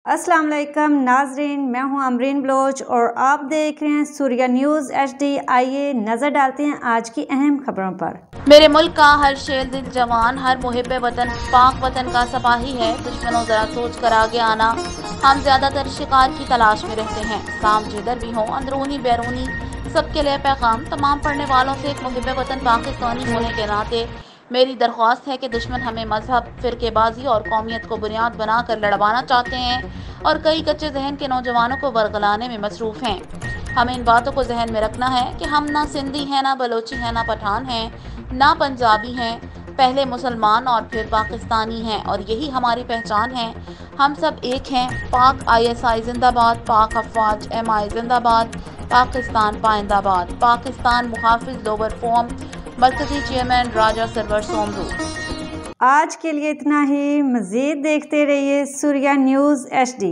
अस्सलाम वालेकुम नाजरीन, मैं हूं अमरीन बलोच और आप देख रहे हैं सूर्या न्यूज़ HD। आइए नज़र डालते हैं आज की अहम खबरों पर। मेरे मुल्क का हर शेर दिल जवान, हर मुहिब वतन पाक वतन का सपाही है। दुश्मनों जरा सोच कर आगे आना, हम ज्यादातर शिकार की तलाश में रहते हैं। काम जिधर भी हो, अंदरूनी बैरूनी सबके लिए पैगाम तमाम पढ़ने वालों से एक मुहिब वतन पाकिस्तानी होने के नाते मेरी दरख्वास्त है कि दुश्मन हमें मजहब, फिरकेबाजी और कौमियत को बुनियाद बनाकर लड़वाना चाहते हैं और कई कच्चे जहन के नौजवानों को बरगलाने में मसरूफ़ हैं। हमें इन बातों को जहन में रखना है कि हम ना सिंधी हैं, ना बलोची हैं, ना पठान हैं, ना पंजाबी हैं, पहले मुसलमान और फिर पाकिस्तानी हैं और यही हमारी पहचान है। हम सब एक हैं। पाक ISI जिंदाबाद, पाक अफवाज MI जिंदाबाद, पाकिस्तान पाइंदाबाद। पाकिस्तान मुहाफिज लोअर फॉर्म, मरकजी चेयरमैन राजा सरवर सोमरू। आज के लिए इतना ही। मज़ीद देखते रहिए सूर्या न्यूज़ HD।